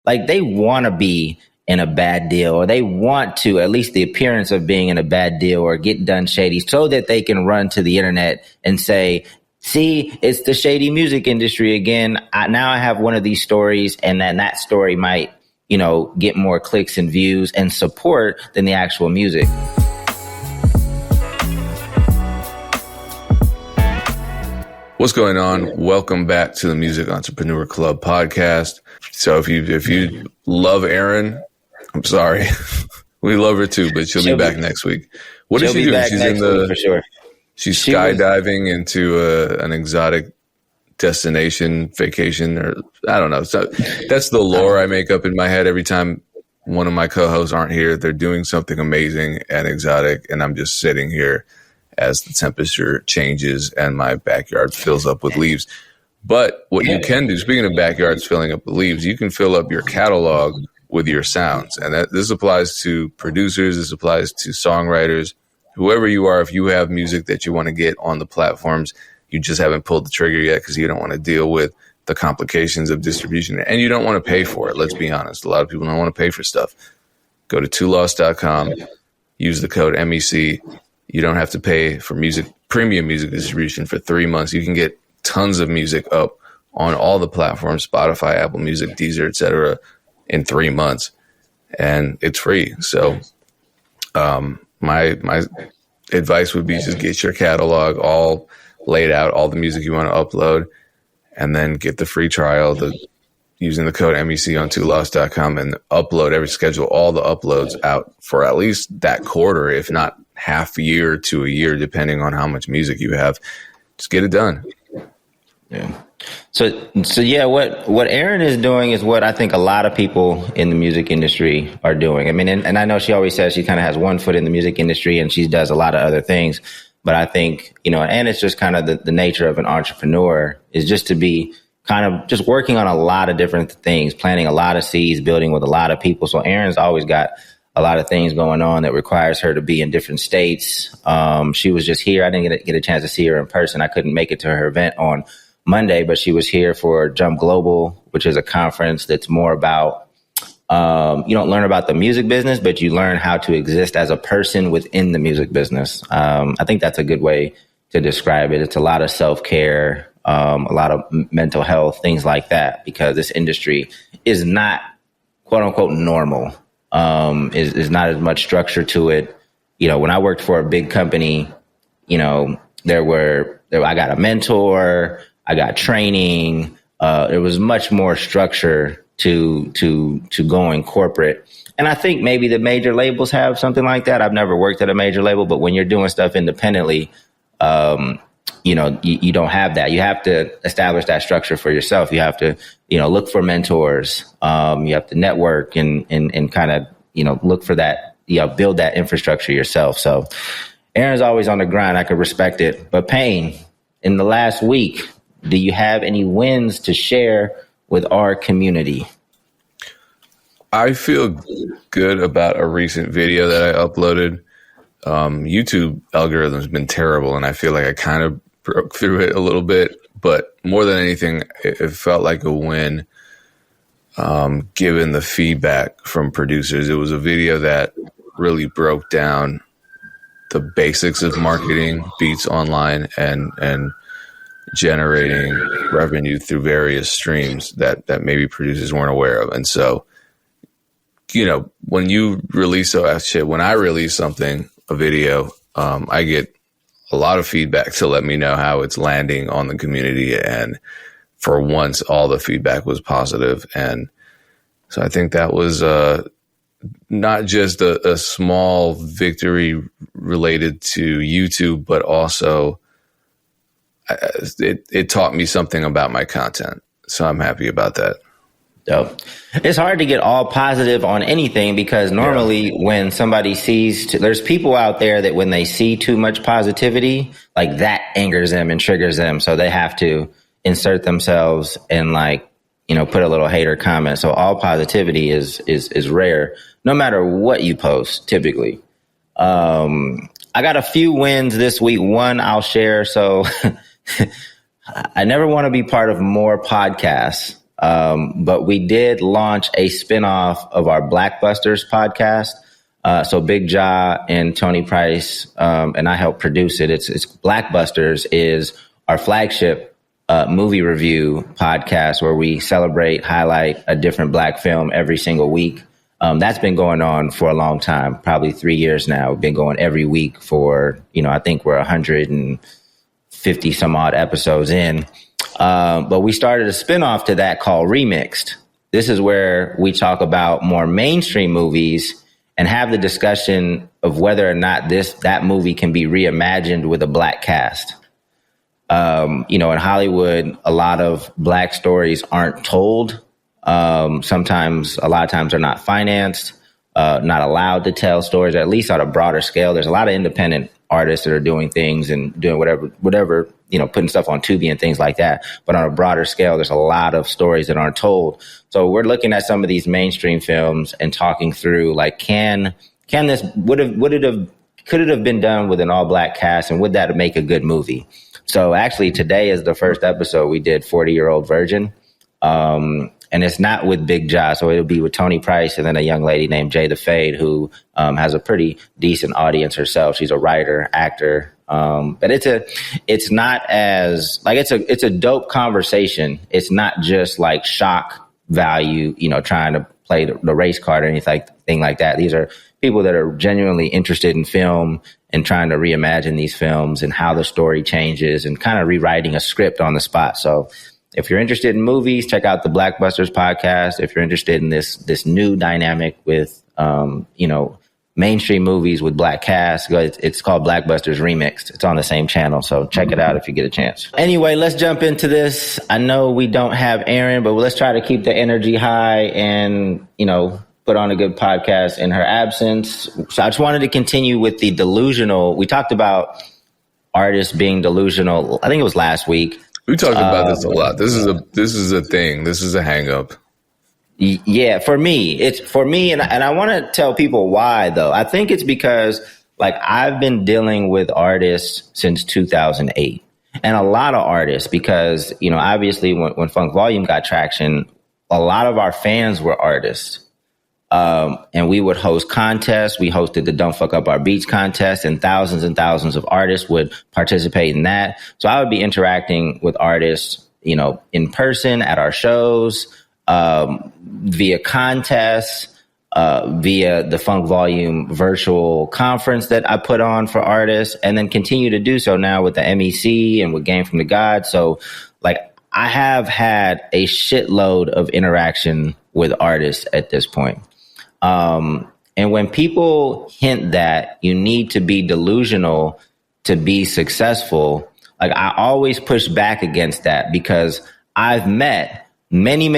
like they want to be in a bad deal, or they want to at least the appearance of being in a bad deal or get done shady, so that they can run to the internet and say, see, it's the shady music industry again. Now I have one of these stories, and then that story might, get more clicks and views and support than the actual music. What's going on? Welcome back to the Music Entrepreneur Club podcast. So if you love Erinn, I'm sorry. We love her too, but she'll be back next week. What is she doing? She's in for sure. She's skydiving into an exotic destination, vacation, or I don't know. So that's the lore I make up in my head every time one of my co-hosts aren't here. They're doing something amazing and exotic, and I'm just sitting here as the temperature changes and my backyard fills up with leaves. But what you can do, speaking of backyards filling up with leaves, you can fill up your catalog with your sounds. And this applies to producers. This applies to songwriters, whoever you are. If you have music that you want to get on the platforms, you just haven't pulled the trigger yet because you don't want to deal with the complications of distribution, and you don't want to pay for it. Let's be honest. A lot of people don't want to pay for stuff. Go to twolost.com, use the code MEC. You don't have to pay for premium music distribution for 3 months. You can get tons of music up on all the platforms, Spotify, Apple Music, Deezer, etc., in 3 months, and it's free. So my advice would be just get your catalog all laid out, all the music you want to upload, and then get the free trial using the code MEC on twolost.com and schedule all the uploads out for at least that quarter, if not half a year to a year, depending on how much music you have. Just get it done. Yeah. So yeah, what Erinn is doing is what I think a lot of people in the music industry are doing. I mean, and I know she always says she kind of has one foot in the music industry and she does a lot of other things. But I think, and it's just kind of the nature of an entrepreneur is just to be kind of just working on a lot of different things, planting a lot of seeds, building with a lot of people. So Erinn's always got a lot of things going on that requires her to be in different states. She was just here. I didn't get a chance to see her in person. I couldn't make it to her event on Monday, but she was here for Jump Global, which is a conference that's more about, you don't learn about the music business, but you learn how to exist as a person within the music business. I think that's a good way to describe it. It's a lot of self-care, a lot of mental health, things like that, because this industry is not quote unquote normal. Is not as much structure to it. When I worked for a big company, I got a mentor, I got training. There was much more structure to going corporate. And I think maybe the major labels have something like that. I've never worked at a major label, but when you're doing stuff independently, you don't have that. You have to establish that structure for yourself. You have to, look for mentors. You have to network and kind of, look for that, build that infrastructure yourself. So Erinn's always on the grind. I could respect it. But Payne, in the last week, do you have any wins to share with our community? I feel good about a recent video that I uploaded. YouTube algorithm's been terrible, and I feel like I kind of broke through it a little bit. But more than anything, it felt like a win, given the feedback from producers. It was a video that really broke down the basics of marketing, beats online, and generating revenue through various streams that maybe producers weren't aware of. And so, when you release when I release something, a video, I get a lot of feedback to let me know how it's landing on the community. And for once, all the feedback was positive. And so I think that was not just a small victory related to YouTube, but also it taught me something about my content. So I'm happy about that. Dope. It's hard to get all positive on anything because normally when somebody there's people out there that when they see too much positivity, like that angers them and triggers them. So they have to insert themselves and put a little hater comment. So all positivity is rare, no matter what you post, typically. I got a few wins this week. One I'll share. So I never want to be part of more podcasts But we did launch a spinoff of our Blackbusters podcast. So Big Jaw and Tony Price, and I helped produce it. It's Blackbusters is our flagship movie review podcast where we celebrate, highlight a different Black film every single week. That's been going on for a long time, probably 3 years now. We've been going every week for, I think we're 150 some odd episodes in. But we started a spinoff to that called Remixed. This is where we talk about more mainstream movies and have the discussion of whether or not that movie can be reimagined with a Black cast. In Hollywood, a lot of Black stories aren't told. A lot of times they're not financed, not allowed to tell stories, or at least on a broader scale. There's a lot of independent artists that are doing things and doing whatever, putting stuff on Tubi and things like that. But on a broader scale, there's a lot of stories that aren't told. So we're looking at some of these mainstream films and talking through, like, could it have been done with an all Black cast, and would that make a good movie? So actually today is the first episode we did 40-Year-Old Virgin. And it's not with Big Jaw, so it'll be with Tony Price and then a young lady named Jay the Fade, who has a pretty decent audience herself. She's a writer, actor, but it's not as like it's a dope conversation. It's not just like shock value, trying to play the race card or anything like that. These are people that are genuinely interested in film and trying to reimagine these films and how the story changes and kind of rewriting a script on the spot. So if you're interested in movies, check out the Blackbusters podcast. If you're interested in this new dynamic with, mainstream movies with Black cast, it's called Blackbusters Remixed. It's on the same channel, so check it out if you get a chance. Anyway, let's jump into this. I know we don't have Erinn, but let's try to keep the energy high and, put on a good podcast in her absence. So I just wanted to continue with the delusional. We talked about artists being delusional. I think it was last week. We talked about this a lot. This is a thing. This is a hang up. Yeah, for me, and I want to tell people why, though. I think it's because, like, I've been dealing with artists since 2008, and a lot of artists, because, obviously when Funk Volume got traction, a lot of our fans were artists. And we would host contests. We hosted the Don't Fuck Up Our Beats contest, and thousands of artists would participate in that. So I would be interacting with artists, in person at our shows, via contests, via the Funk Volume virtual conference that I put on for artists, and then continue to do so now with the MEC and with Game from the God. So, like, I have had a shitload of interaction with artists at this point. And when people hint that you need to be delusional to be successful, like, I always push back against that, because I've met many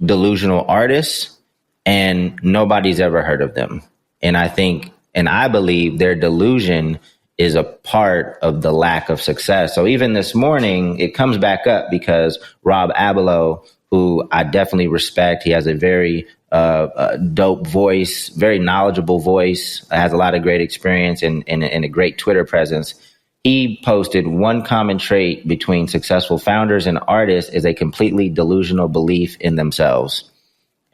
delusional artists and nobody's ever heard of them. And I believe their delusion is a part of the lack of success. So even this morning, it comes back up because Rob Abelow, who I definitely respect, he has a very dope voice, very knowledgeable voice, has a lot of great experience and a great Twitter presence. He posted one common trait between successful founders and artists is a completely delusional belief in themselves.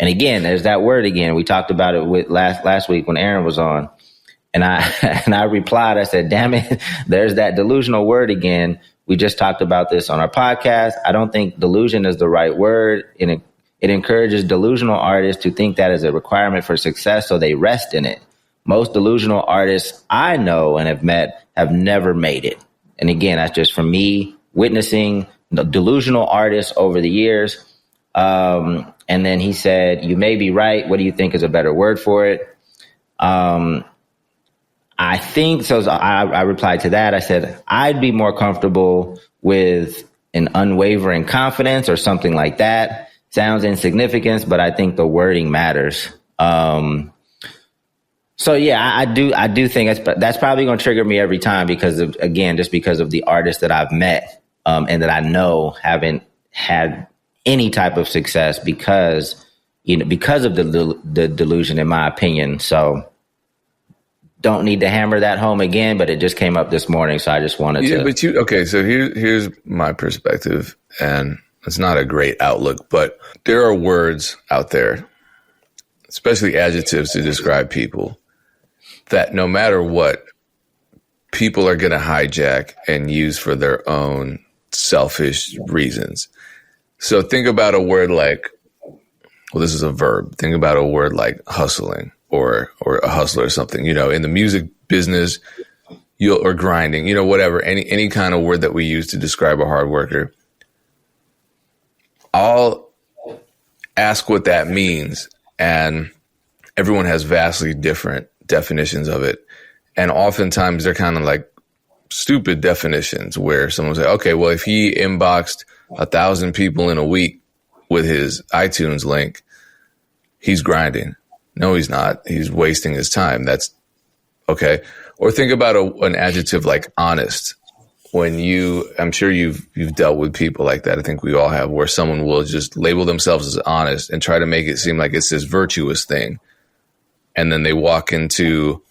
And again, there's that word again. We talked about it with last week when Erinn was on. And I replied, I said, damn it, there's that delusional word again. We just talked about this on our podcast. I don't think delusion is the right word. And it encourages delusional artists to think that is a requirement for success, so they rest in it. Most delusional artists I know and have met have never made it. And again, that's just from me witnessing the delusional artists over the years. And then he said, you may be right. What do you think is a better word for it? I think so. I replied to that. I said, I'd be more comfortable with an unwavering confidence or something like that. Sounds insignificant, but I think the wording matters. So yeah, I do think that's probably going to trigger me every time because of the artists that I've met, and that I know haven't had any type of success because of the delusion, in my opinion. So don't need to hammer that home again, but it just came up this morning, so I just wanted to. Yeah, but okay. So here's my perspective, and It's not a great outlook, but there are words out there, especially adjectives to describe people, that no matter what, people are going to hijack and use for their own selfish reasons. So think about a word like, well, this is a verb. Think about a word like hustling or a hustler or something, in the music business, or grinding, whatever, any kind of word that we use to describe a hard worker. I'll ask what that means, and everyone has vastly different definitions of it. And oftentimes they're kind of like stupid definitions where someone will say, okay, well, if he inboxed 1,000 people in a week with his iTunes link, he's grinding. No, he's not. He's wasting his time. That's okay. Or think about an adjective like honest. I'm sure you've dealt with people like that. I think we all have, where someone will just label themselves as honest and try to make it seem like it's this virtuous thing. And then they walk into,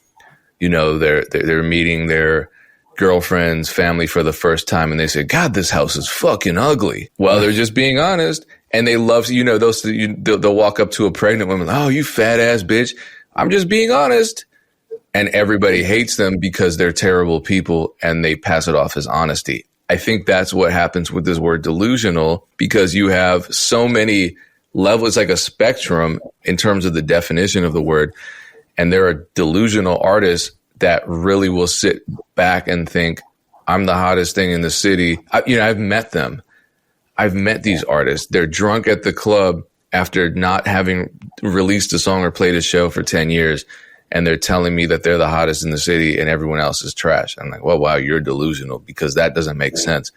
they're meeting their girlfriend's family for the first time, and they say, God, this house is fucking ugly. Well, they're just being honest. And they love, they'll walk up to a pregnant woman, oh, you fat ass bitch. I'm just being honest. And everybody hates them because they're terrible people, and they pass it off as honesty. I think that's what happens with this word delusional, because you have so many levels. It's like a spectrum in terms of the definition of the word. And there are delusional artists that really will sit back and think, I'm the hottest thing in the city. I've met them. I've met these artists. They're drunk at the club after not having released a song or played a show for 10 years. And they're telling me that they're the hottest in the city and everyone else is trash. I'm like, well, wow, you're delusional, because that doesn't make sense.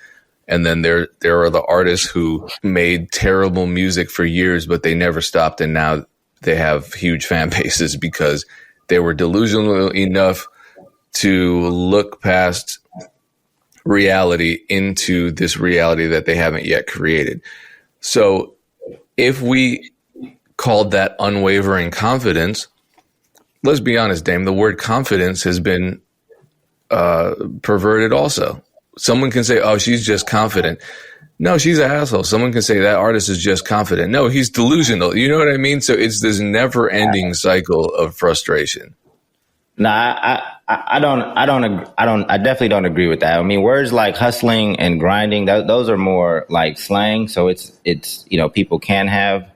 And then there are the artists who made terrible music for years, but they never stopped. And now they have huge fan bases because they were delusional enough to look past reality into this reality that they haven't yet created. So if we called that unwavering confidence, let's be honest, Dame, the word confidence has been perverted also. Someone can say, oh, she's just confident. No, she's an asshole. Someone can say that artist is just confident. No, he's delusional. You know what I mean? So it's this never ending cycle of frustration. No, I definitely don't agree with that. I mean, words like hustling and grinding, those are more like slang. So it's, people can have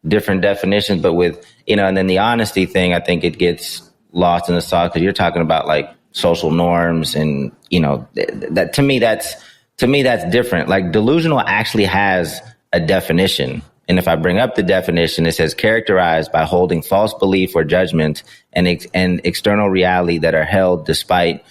different definitions, but with, and then the honesty thing, I think it gets lost in the sauce, because you're talking about like social norms and, that to me, that's different. Like delusional actually has a definition. And if I bring up the definition, it says characterized by holding false belief or judgment and external reality that are held despite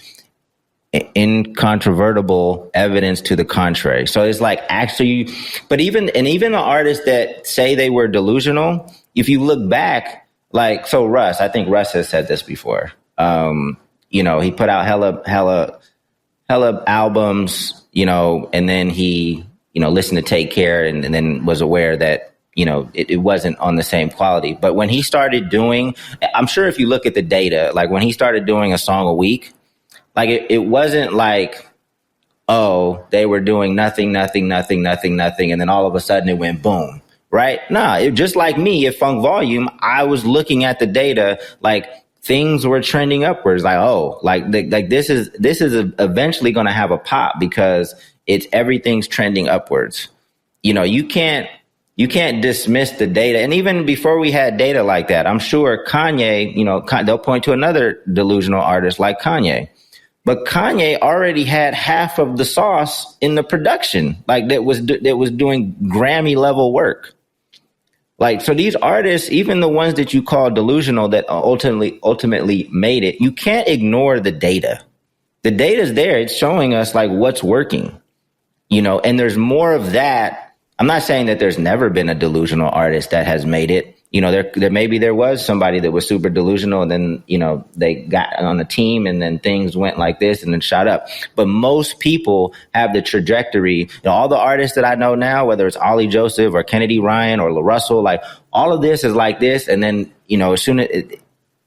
incontrovertible evidence to the contrary. So it's like actually, but even the artists that say they were delusional, if you look back, like, so Russ, I think Russ has said this before. He put out hella albums, and then he, listened to Take Care and then was aware that, it wasn't on the same quality. But when he started doing, I'm sure if you look at the data, like when he started doing a song a week, like it wasn't like, oh, they were doing nothing. And then all of a sudden it went boom, right? Nah, just like me at Funk Volume, I was looking at the data, like things were trending upwards. Like, oh, like this is eventually going to have a pop because everything's trending upwards. You can't dismiss the data. And even before we had data like that, I'm sure Kanye, they'll point to another delusional artist like Kanye. But Kanye already had half of the sauce in the production, like that was doing Grammy level work. Like, so these artists, even the ones that you call delusional that ultimately made it, you can't ignore the data. The data's there. It's showing us like what's working, and there's more of that. I'm not saying that there's never been a delusional artist that has made it. There was somebody that was super delusional and then, they got on a team and then things went like this and then shot up. But most people have the trajectory. All the artists that I know now, whether it's Ollie Joseph or Kennedy Ryan or La Russell, like all of this is like this. And then, as soon as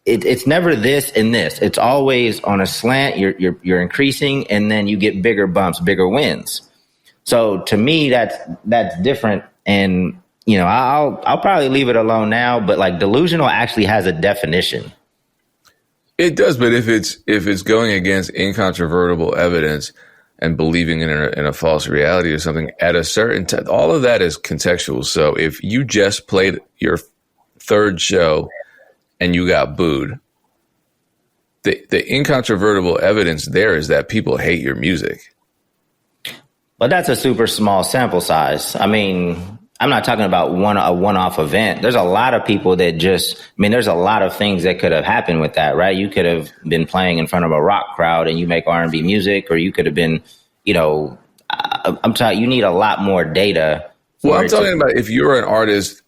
it's never this and this, it's always on a slant. You're increasing and then you get bigger bumps, bigger wins. So to me, that's different. And, you know, I'll probably leave it alone now, but like delusional actually has a definition. It does, but if it's going against incontrovertible evidence and believing in a false reality or something at a certain time, all of that is contextual. So if you just played your third show and you got booed, the incontrovertible evidence there is that people hate your music. But that's a super small sample size. I mean, I'm not talking about a one-off event. There's a lot of people that there's a lot of things that could have happened with that, right? You could have been playing in front of a rock crowd and you make R&B music, or you could have been, you know, I'm talking, you need a lot more data. Well, I'm talking about if you're an artist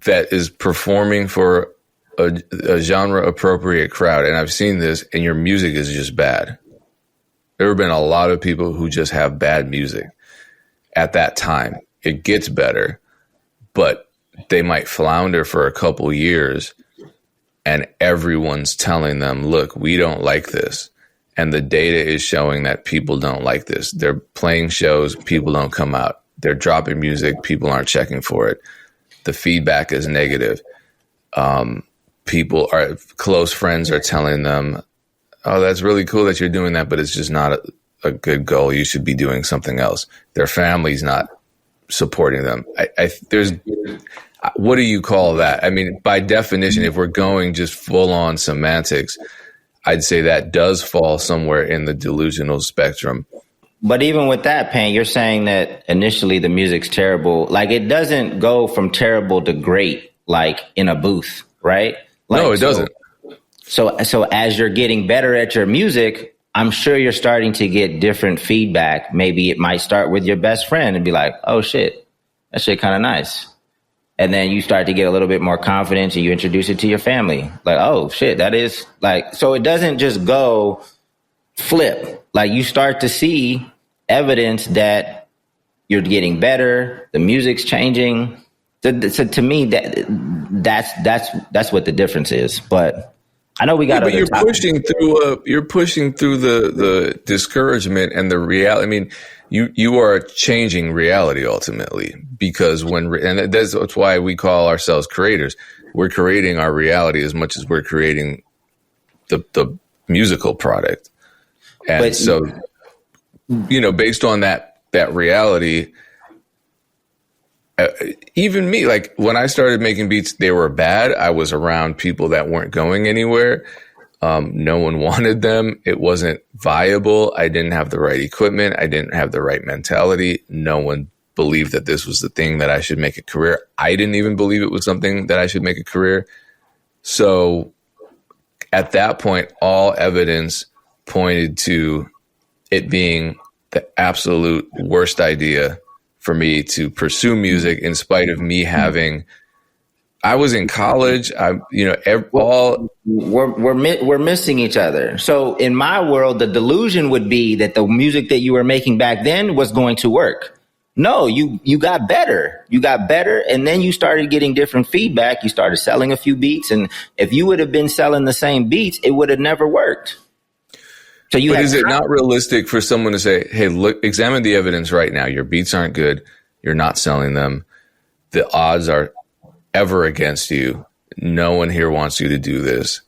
that is performing for a genre appropriate crowd, and I've seen this, and your music is just bad. There have been a lot of people who just have bad music at that time. It gets better, but they might flounder for a couple years and everyone's telling them, look, we don't like this. And the data is showing that people don't like this. They're playing shows, people don't come out. They're dropping music, people aren't checking for it. The feedback is negative. Close friends are telling them, oh, that's really cool that you're doing that, but it's just not a good goal. You should be doing something else. Their family's not supporting them. What do you call that? I mean, by definition, if we're going just full on semantics, I'd say that does fall somewhere in the delusional spectrum. But even with that, Payne, you're saying that initially the music's terrible. Like, it doesn't go from terrible to great, like in a booth, right? Like, no, it doesn't. So as you're getting better at your music, I'm sure you're starting to get different feedback. Maybe it might start with your best friend and be like, oh shit, that shit kind of nice. And then you start to get a little bit more confidence and you introduce it to your family. Like, oh shit, that is like, so it doesn't just go flip. Like, you start to see evidence that you're getting better, the music's changing. So to me, that's what the difference is. But I know we got. Yeah, but you're pushing through the discouragement and the reality. I mean, you are changing reality ultimately, because and that's why we call ourselves creators. We're creating our reality as much as we're creating the musical product. And so, you know, based on that reality, even me, like when I started making beats, they were bad. I was around people that weren't going anywhere. No one wanted them. It wasn't viable. I didn't have the right equipment. I didn't have the right mentality. No one believed that this was the thing that I should make a career. I didn't even believe it was something that I should make a career. So at that point, all evidence pointed to it being the absolute worst idea for me to pursue music, in spite of me I was in college. We're missing each other. So in my world, the delusion would be that the music that you were making back then was going to work. No, you got better. You got better, and then you started getting different feedback. You started selling a few beats, and if you would have been selling the same beats, it would have never worked. So is it not realistic for someone to say, hey, look, examine the evidence right now. Your beats aren't good. You're not selling them. The odds are ever against you. No one here wants you to do this.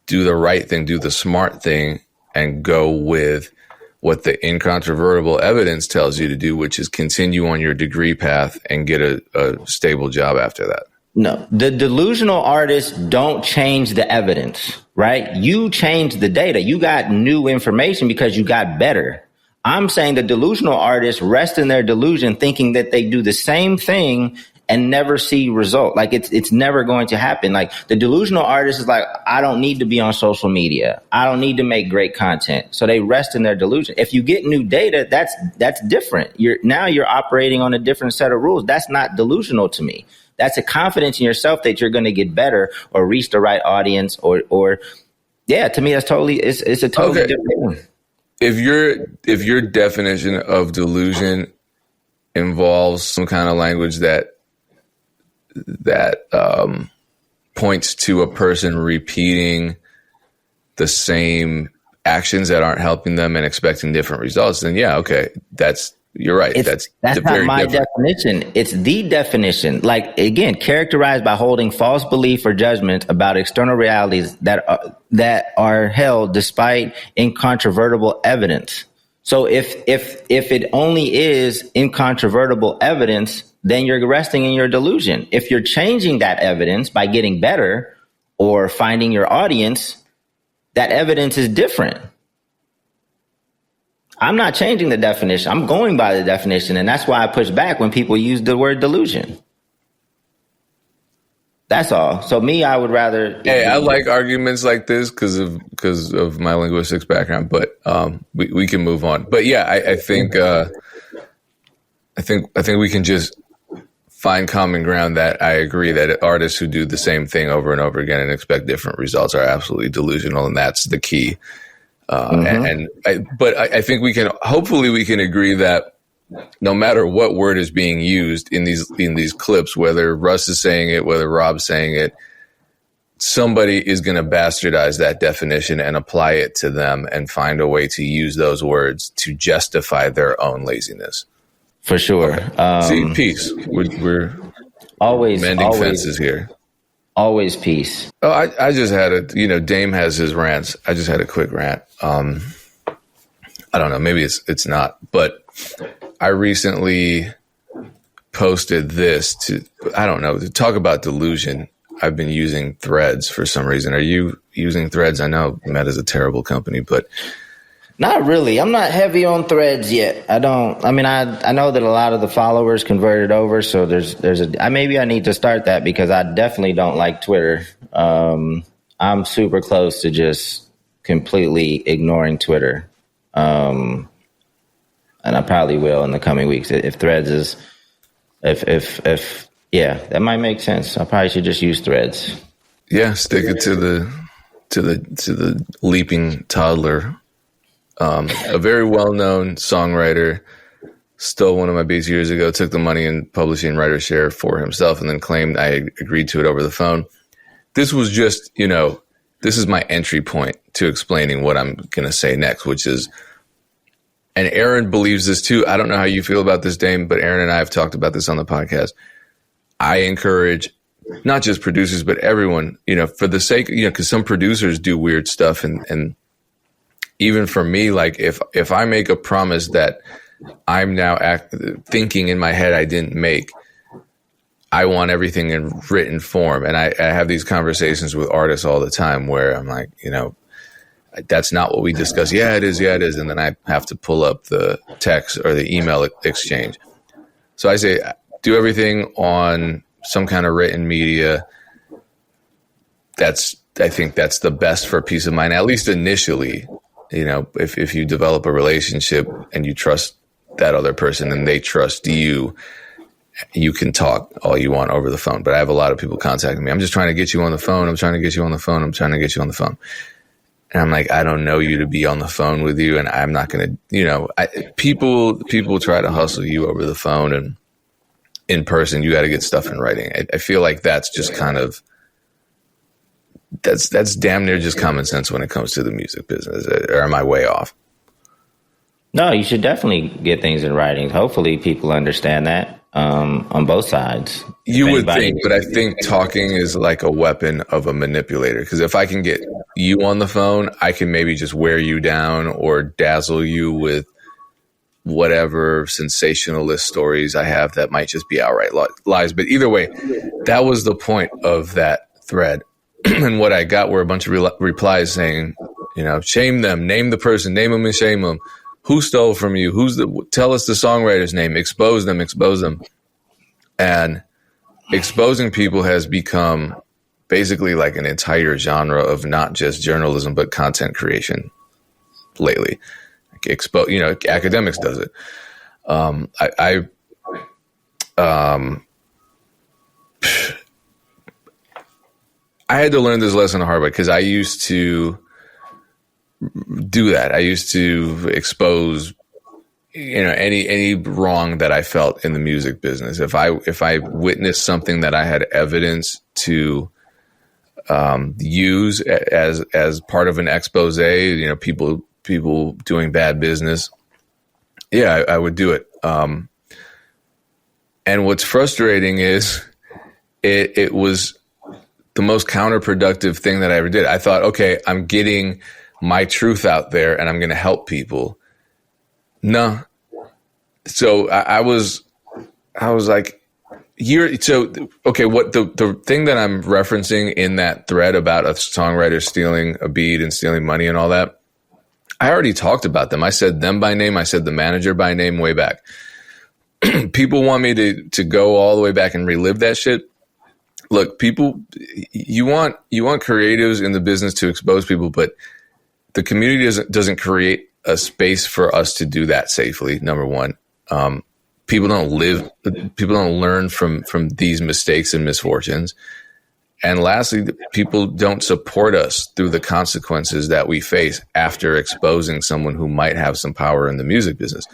Do the right thing, do the smart thing, and go with what the incontrovertible evidence tells you to do, which is continue on your degree path and get a stable job after that. No, the delusional artists don't change the evidence, right? You change the data. You got new information because you got better. I'm saying the delusional artists rest in their delusion, thinking that they do the same thing and never see result. Like it's never going to happen. Like the delusional artist is like, I don't need to be on social media. I don't need to make great content. So they rest in their delusion. If you get new data, that's different. You're operating on a different set of rules. That's not delusional to me. That's a confidence in yourself that you're going to get better or reach the right audience or yeah, to me, that's it's a totally different one. If your definition of delusion involves some kind of language that points to a person repeating the same actions that aren't helping them and expecting different results, then yeah, okay, that's You're right. That's not very my different. definition. It's the definition. Like, again, characterized by holding false belief or judgment about external realities that are held despite incontrovertible evidence. So if it only is incontrovertible evidence, then you're resting in your delusion. If you're changing that evidence by getting better or finding your audience, that evidence is different. I'm not changing the definition. I'm going by the definition. And that's why I push back when people use the word delusion. That's all. So me, I would rather. Hey, I like arguments like this because of my linguistics background, but we can move on. But yeah, I think we can just find common ground that I agree that artists who do the same thing over and over again and expect different results are absolutely delusional, and that's the key. But I think hopefully we can agree that no matter what word is being used in these clips, whether Russ is saying it, whether Rob's saying it, somebody is going to bastardize that definition and apply it to them and find a way to use those words to justify their own laziness. For sure. Okay. See, peace. We're always mending fences here. Always peace. Oh, I just had Dame has his rants. I just had a quick rant. I don't know. Maybe it's not, but I recently posted this to talk about delusion. I've been using Threads for some reason. Are you using Threads? I know Meta's a terrible company, but not really. I'm not heavy on Threads yet. I know that a lot of the followers converted over, so maybe I need to start that because I definitely don't like Twitter. I'm super close to just completely ignoring Twitter. And I probably will in the coming weeks. If Threads is, that might make sense. I probably should just use Threads. Yeah, stick it to the leaping toddler. A very well-known songwriter stole one of my beats years ago, took the money and publishing writer share for himself, and then claimed I agreed to it over the phone. This was just, this is my entry point to explaining what I'm going to say next, which is, and Erinn believes this too. I don't know how you feel about this, Dame, but Erinn and I have talked about this on the podcast. I encourage not just producers, but everyone, for the sake, because some producers do weird stuff. And even for me, like if I make a promise that I'm now thinking in my head I didn't make, I want everything in written form. And I have these conversations with artists all the time where I'm like, that's not what we discussed. Yeah, it is. And then I have to pull up the text or the email exchange. So I say, do everything on some kind of written media. I think that's the best for peace of mind, at least initially. If you develop a relationship and you trust that other person and they trust you, you can talk all you want over the phone. But I have a lot of people contacting me. I'm just trying to get you on the phone. I'm trying to get you on the phone. I'm trying to get you on the phone. And I'm like, I don't know you to be on the phone with you. And I'm not going to, people try to hustle you over the phone, and in person, you got to get stuff in writing. I feel like that's just kind of, that's damn near just common sense when it comes to the music business. Or am I way off? No, you should definitely get things in writing. Hopefully people understand that on both sides. You would think, but I think talking is like a weapon of a manipulator. Because if I can get you on the phone, I can maybe just wear you down or dazzle you with whatever sensationalist stories I have that might just be outright lies. But either way, that was the point of that thread. And what I got were a bunch of replies saying, shame them, name the person, name them and shame them. Who stole from you? Tell us the songwriter's name, expose them. And exposing people has become basically like an entire genre of not just journalism, but content creation lately. Academics does it. I had to learn this lesson the hard way because I used to do that. I used to expose, any wrong that I felt in the music business. If I witnessed something that I had evidence to use as part of an expose, people doing bad business, Yeah, I would do it. And what's frustrating is it was the most counterproductive thing that I ever did. I thought, okay, I'm getting my truth out there and I'm going to help people. No. So I was like, okay, what the thing that I'm referencing in that thread about a songwriter stealing a beat and stealing money and all that, I already talked about them. I said them by name. I said the manager by name way back. People want me to go all the way back and relive that shit. Look, people, you want creatives in the business to expose people, but the community doesn't create a space for us to do that safely. Number one, people don't learn from these mistakes and misfortunes. And lastly, people don't support us through the consequences that we face after exposing someone who might have some power in the music business.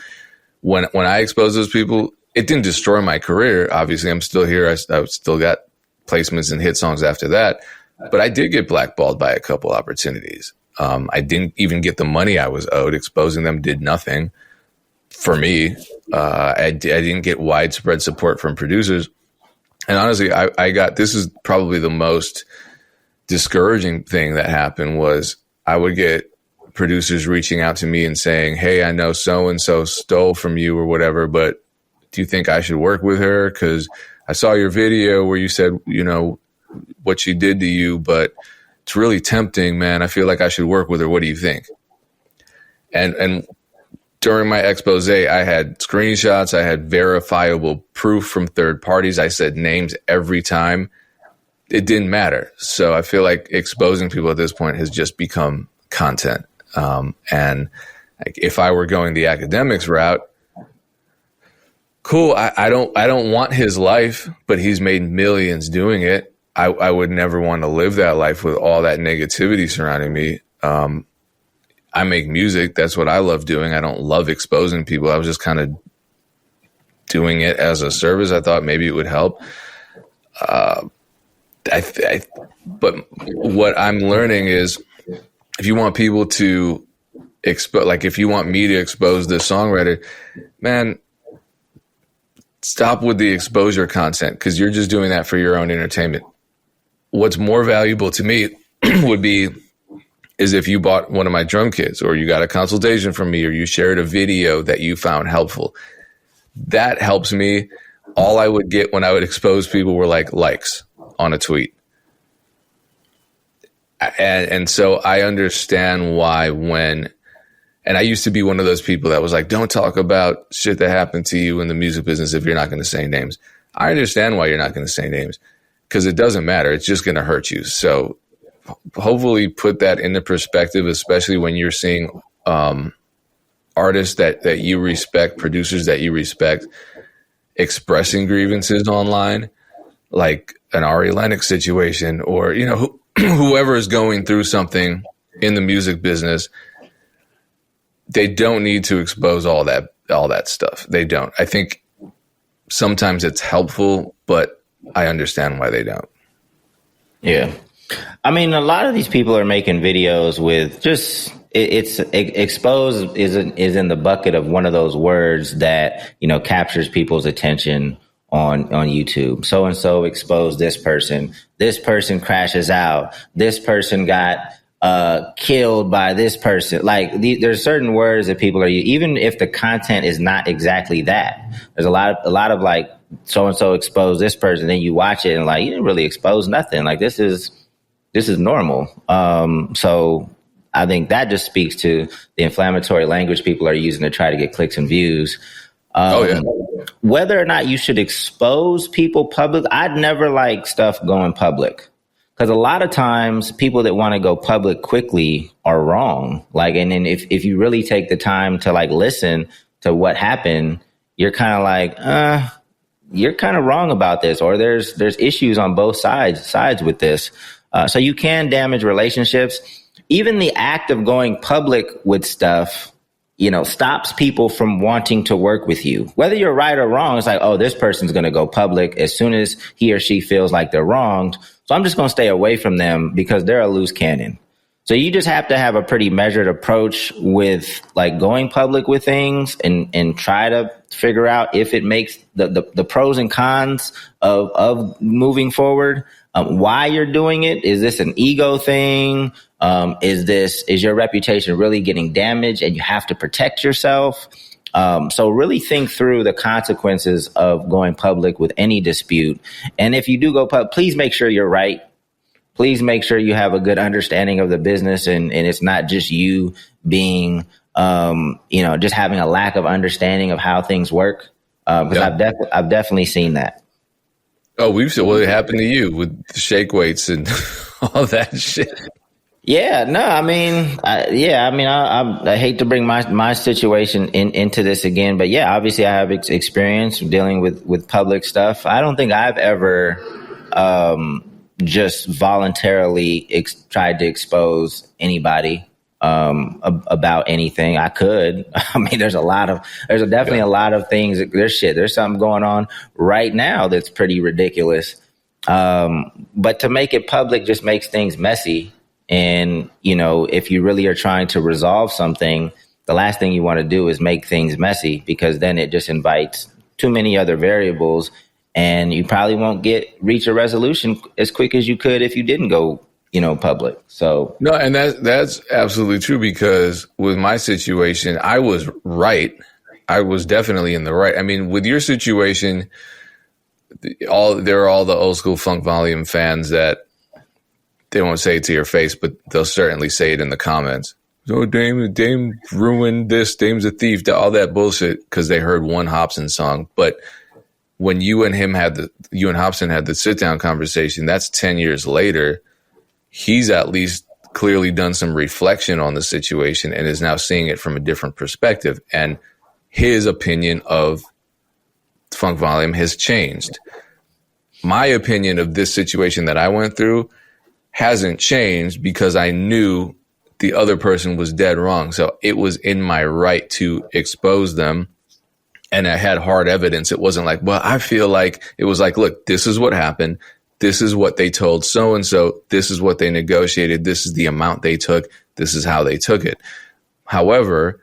When I exposed those people, it didn't destroy my career. Obviously, I'm still here. I still got placements and hit songs after that. But I did get blackballed by a couple opportunities. I didn't even get the money I was owed. Exposing them did nothing for me. I didn't get widespread support from producers. And honestly, I got, this is probably the most discouraging thing that happened was I would get producers reaching out to me and saying, hey, I know so-and-so stole from you or whatever, but do you think I should work with her? Because I saw your video where you said, what she did to you, but it's really tempting, man. I feel like I should work with her. What do you think? And during my expose, I had screenshots. I had verifiable proof from third parties. I said names every time. It didn't matter. So I feel like exposing people at this point has just become content. And like, if I were going the academics route, cool. I don't want his life, but he's made millions doing it. I would never want to live that life with all that negativity surrounding me. I make music. That's what I love doing. I don't love exposing people. I was just kind of doing it as a service. I thought maybe it would help. But what I'm learning is if you want people to expose, like if you want me to expose this songwriter, man, stop with the exposure content because you're just doing that for your own entertainment. What's more valuable to me would be is if you bought one of my drum kits or you got a consultation from me or you shared a video that you found helpful. That helps me. All I would get when I would expose people were like likes on a tweet. And so I understand why and I used to be one of those people that was like, don't talk about shit that happened to you in the music business if you're not going to say names. I understand why you're not going to say names because it doesn't matter. It's just going to hurt you. So hopefully put that into perspective, especially when you're seeing artists that you respect, producers that you respect, expressing grievances online, like an Ari Lennox situation or, whoever is going through something in the music business. They don't need to expose all that stuff. They don't. I think sometimes it's helpful, but I understand why they don't. Yeah. I mean, a lot of these people are making videos with just exposed is in the bucket of one of those words that, captures people's attention on YouTube. So-and-so exposed this person crashes out. This person got killed by this person. Like there's certain words that people are, even if the content is not exactly that, there's a lot of like so-and-so exposed this person. Then you watch it and like, you didn't really expose nothing. Like this is normal. So I think that just speaks to the inflammatory language people are using to try to get clicks and views. Whether or not you should expose people public, I'd never like stuff going public. Because a lot of times people that want to go public quickly are wrong. Like, and then if you really take the time to like listen to what happened, you're kind of like, you're kind of wrong about this, or there's issues on both sides with this. So you can damage relationships. Even the act of going public with stuff, stops people from wanting to work with you. Whether you're right or wrong, it's like, oh, this person's going to go public as soon as he or she feels like they're wronged. So I'm just going to stay away from them because they're a loose cannon. So you just have to have a pretty measured approach with like going public with things and try to figure out if it makes the pros and cons of moving forward. Why you're doing it. Is this an ego thing? Is your reputation really getting damaged and you have to protect yourself? So really think through the consequences of going public with any dispute. And if you do go public, please make sure you're right. Please make sure you have a good understanding of the business and it's not just you being, just having a lack of understanding of how things work. Because I've definitely seen that. Oh, we've seen what happened to you with the shake weights and all that shit. Yeah, no, I hate to bring my situation into this again, but yeah, obviously I have experience dealing with public stuff. I don't think I've ever just voluntarily tried to expose anybody about anything. I could. I mean, there's definitely a lot of things. There's something going on right now that's pretty ridiculous. But to make it public just makes things messy. And, if you really are trying to resolve something, the last thing you want to do is make things messy, because then it just invites too many other variables and you probably won't reach a resolution as quick as you could if you didn't go, public. So no, and that's absolutely true, because with my situation, I was right. I was definitely in the right. I mean, with your situation, there are all the old school Funk Volume fans that they won't say it to your face, but they'll certainly say it in the comments. Oh, Dame ruined this. Dame's a thief. All that bullshit because they heard one Hobson song. But when you and Hobson had the sit down conversation, that's 10 years later. He's at least clearly done some reflection on the situation and is now seeing it from a different perspective. And his opinion of Funk Volume has changed. My opinion of this situation that I went through hasn't changed, because I knew the other person was dead wrong. So it was in my right to expose them. And I had hard evidence. It wasn't like, well, I feel like, it was like, look, this is what happened. This is what they told so-and-so. This is what they negotiated. This is the amount they took. This is how they took it. However,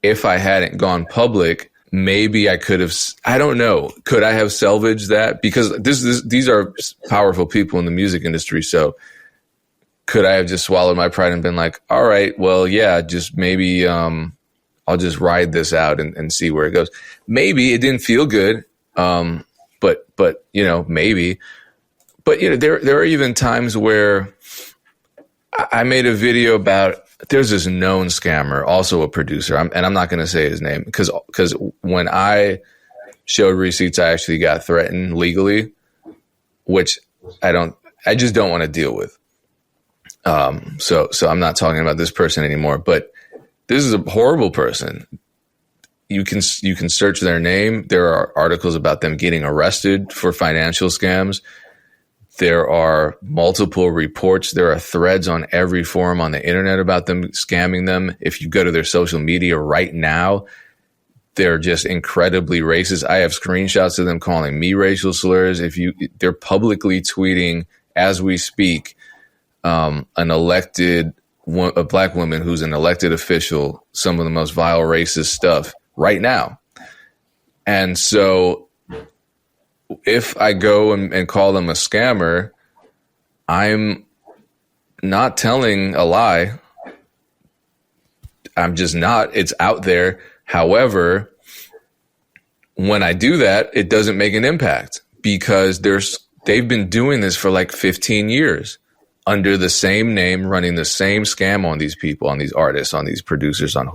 if I hadn't gone public, maybe I could have, I don't know. Could I have salvaged that? Because these are powerful people in the music industry. So could I have just swallowed my pride and been like, all right, well, yeah, just maybe, I'll just ride this out and see where it goes. Maybe it didn't feel good. But maybe, but there are even times where I made a video about, there's this known scammer, also a producer, and I'm not going to say his name because when I showed receipts, I actually got threatened legally, which I just don't want to deal with. So I'm not talking about this person anymore, but this is a horrible person. You can search their name. There are articles about them getting arrested for financial scams. There are multiple reports. There are threads on every forum on the internet about them scamming them. If you go to their social media right now, they're just incredibly racist. I have screenshots of them calling me racial slurs. They're publicly tweeting as we speak, a black woman who's an elected official, some of the most vile racist stuff right now. And so if I go and call them a scammer, I'm not telling a lie. I'm just not. It's out there. However, when I do that, it doesn't make an impact because they've been doing this for like 15 years under the same name, running the same scam on these people, on these artists, on these producers, on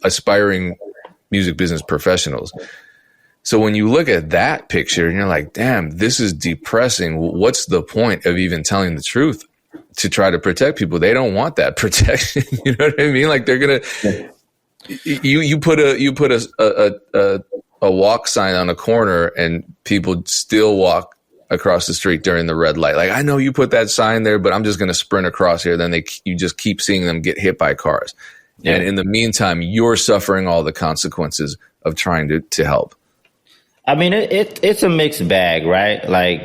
aspiring music business professionals. So when you look at that picture and you're like, damn, this is depressing. What's the point of even telling the truth to try to protect people? They don't want that protection. You know what I mean? Like they're going to, you put a walk sign on a corner and people still walk across the street during the red light. Like, I know you put that sign there, but I'm just going to sprint across here. Then you just keep seeing them get hit by cars. Yeah. And in the meantime, you're suffering all the consequences of trying to help. I mean, it's a mixed bag, right? Like,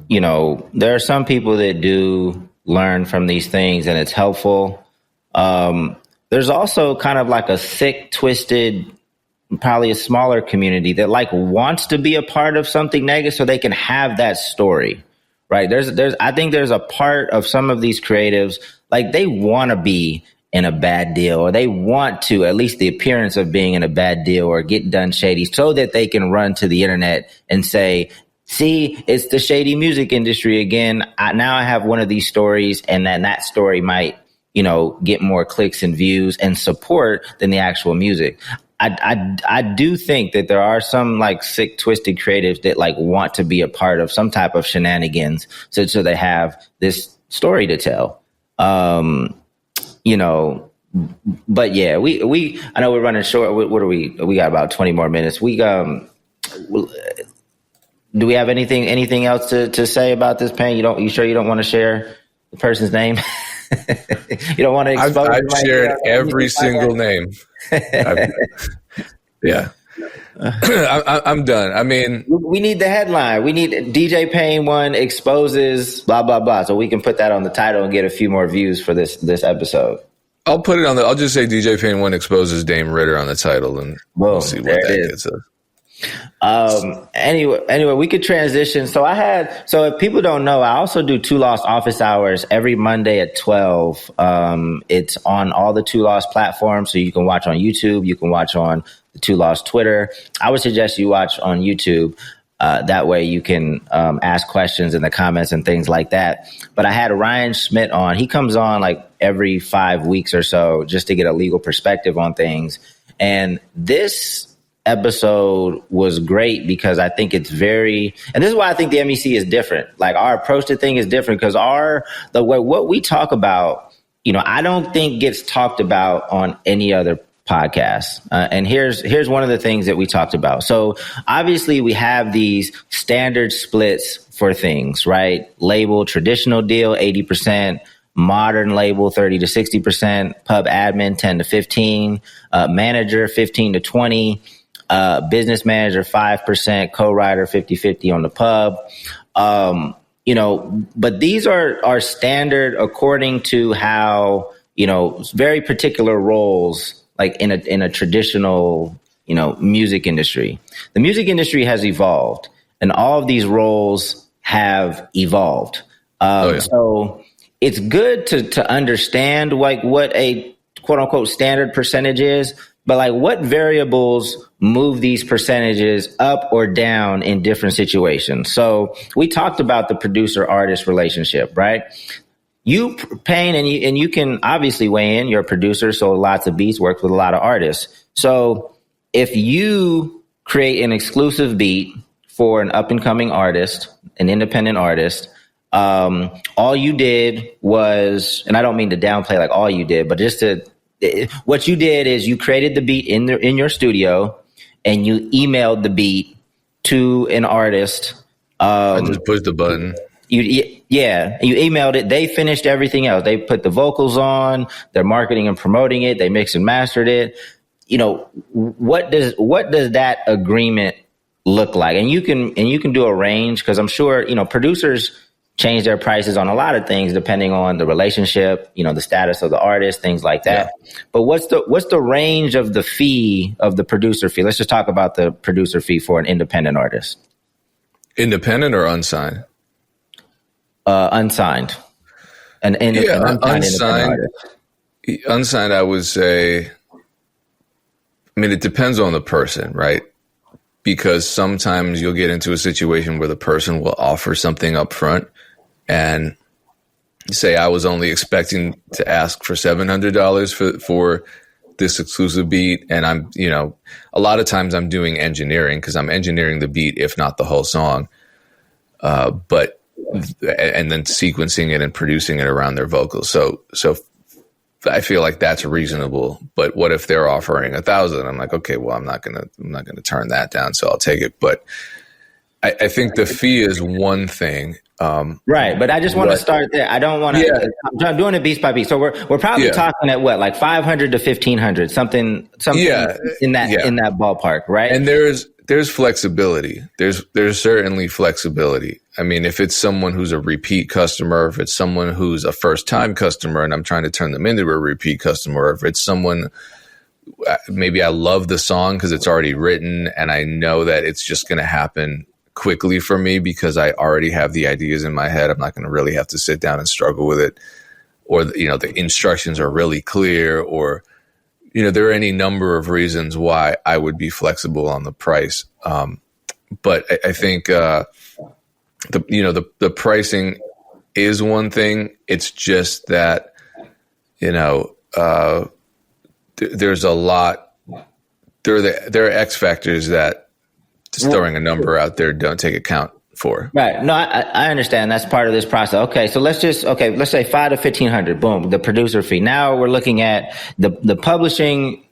there are some people that do learn from these things and it's helpful. There's also kind of like a sick, twisted, probably a smaller community that like wants to be a part of something negative so they can have that story, right? I think there's a part of some of these creatives, like they want to be in a bad deal, or they want to at least the appearance of being in a bad deal or get done shady so that they can run to the internet and say, see, it's the shady music industry again. Now I have one of these stories, and then that story might, get more clicks and views and support than the actual music. I do think that there are some like sick, twisted creatives that like want to be a part of some type of shenanigans. So they have this story to tell. But yeah, I know we're running short. What are we? We got about 20 more minutes. Do we have anything else to say about this pain? You sure you don't want to share the person's name? You don't want to expose. I've shared every single name. Yeah. I'm done. I mean, we need the headline. We need DJ Payne 1 exposes blah, blah, blah. So we can put that on the title and get a few more views for this episode. I'll put it on I'll just say DJ Payne 1 exposes Damien Ritter on the title, and we'll see what that gets us. Anyway, we could transition. So if people don't know, I also do Two Lost office hours every Monday at 12. It's on all the Two Lost platforms. So you can watch on YouTube. You can watch on the Two Lost Twitter. I would suggest you watch on YouTube. That way you can ask questions in the comments and things like that. But I had Ryan Schmidt on. He comes on like every 5 weeks or so just to get a legal perspective on things. And this episode was great because I think it's and this is why I think the MEC is different. Like our approach to thing is different because what we talk about, I don't think gets talked about on any other podcast. And here's one of the things that we talked about. So obviously we have these standard splits for things, right? Label, traditional deal, 80%, modern label, 30 to 60%, pub admin, 10 to 15, manager, 15 to 20, business manager, 5%, co-writer, 50-50 on the pub. But these are standard according to how, very particular roles like in a traditional, music industry. The music industry has evolved and all of these roles have evolved. So it's good to understand like what a quote unquote standard percentage is, but like what variables move these percentages up or down in different situations. So we talked about the producer artist relationship, right? You, Payne, and you can obviously weigh in. You're a producer, so lots of beats, worked with a lot of artists. So if you create an exclusive beat for an up and coming artist, an independent artist, all you did was, and I don't mean to downplay like all you did, but what you did is you created the beat in your studio and you emailed the beat to an artist. I just pushed the button. You emailed it. They finished everything else. They put the vocals on, they're marketing and promoting it. They mixed and mastered it. What does that agreement look like? And you can do a range because I'm sure, producers change their prices on a lot of things depending on the relationship, the status of the artist, things like that. Yeah. But what's the range of the fee of the producer fee? Let's just talk about the producer fee for an independent artist. Independent or unsigned? Unsigned. Unsigned, I would say, it depends on the person, right? Because sometimes you'll get into a situation where the person will offer something up front and say, I was only expecting to ask for $700 for this exclusive beat. And I'm, a lot of times I'm doing engineering because I'm engineering the beat, if not the whole song. And then sequencing it and producing it around their vocals. So I feel like that's reasonable. But what if they're offering $1,000? I'm like, okay, well, I'm not gonna turn that down, so I'll take it. But I think the fee is one thing. Right, but I just want to start there. I don't want to. Yeah. I'm doing it beat by beat, so we're probably talking at what, like 500 to 1,500, something in that ballpark, right? And there's there's flexibility. There's certainly flexibility. I mean, if it's someone who's a repeat customer, if it's someone who's a first time customer and I'm trying to turn them into a repeat customer, if it's someone, maybe I love the song because it's already written and I know that it's just going to happen quickly for me because I already have the ideas in my head. I'm not going to really have to sit down and struggle with it. Or, the instructions are really clear, or, there are any number of reasons why I would be flexible on the price. But I think, the pricing is one thing. It's just that, there's a lot, there are X factors that just throwing a number out there don't take account for. Right. No, I understand. That's part of this process. Okay. So let's say $500 to $1,500. Boom. The producer fee. Now we're looking at the publishing.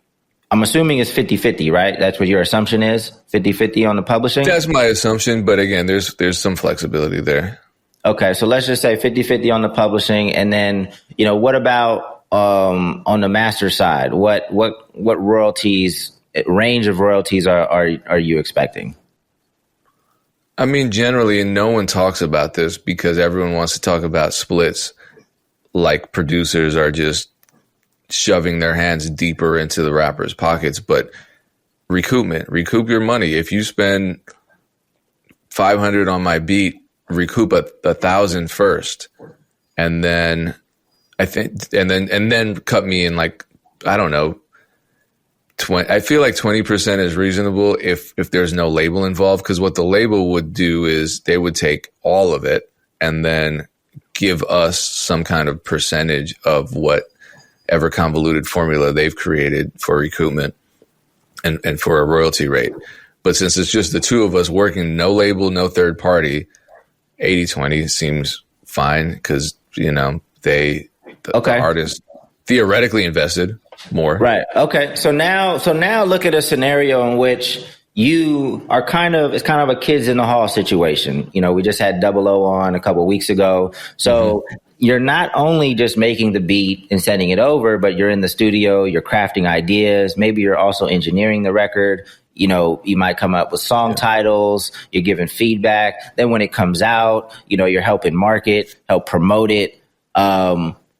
I'm assuming it's 50-50, right? That's what your assumption is? 50-50 on the publishing? That's my assumption. But again, there's some flexibility there. Okay. So let's just say 50-50 on the publishing. And then, what about, on the master side? What royalties, range of royalties are you expecting? I mean, generally, and no one talks about this because everyone wants to talk about splits, like producers are just shoving their hands deeper into the rapper's pockets. But recoup your money. If you spend $500 on my beat, recoup $1,000 first, and then and then cut me in, like, I don't know, 20. I feel like 20% is reasonable if there's no label involved, because what the label would do is they would take all of it and then give us some kind of percentage of whatever convoluted formula they've created for recoupment and for a royalty rate. But since it's just the two of us working, no label, no third party, 80-20 seems fine because, the artist theoretically invested more. Right. Okay. So now look at a scenario in which you are it's kind of a kids in the hall situation. We just had 00 on a couple of weeks ago. So you're not only just making the beat and sending it over, but you're in the studio, you're crafting ideas. Maybe you're also engineering the record. You might come up with song titles, you're giving feedback. Then when it comes out, you're helping market, help promote it.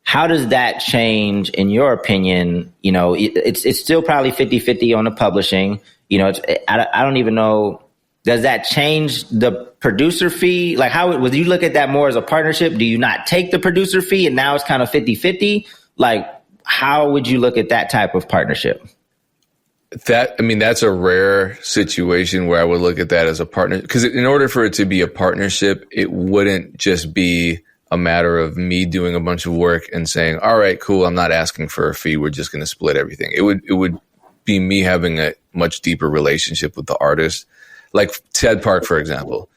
How does that change, in your opinion? It's still probably 50-50 on the publishing. I don't even know. Does that change the producer fee? Like, how would you look at that more as a partnership? Do you not take the producer fee and now it's kind of 50-50? Like, how would you look at that type of partnership? That's a rare situation where I would look at that as a partner, because in order for it to be a partnership, it wouldn't just be a matter of me doing a bunch of work and saying, all right, cool, I'm not asking for a fee, we're just going to split everything. It would be me having a much deeper relationship with the artist. Like Ted Park, for example.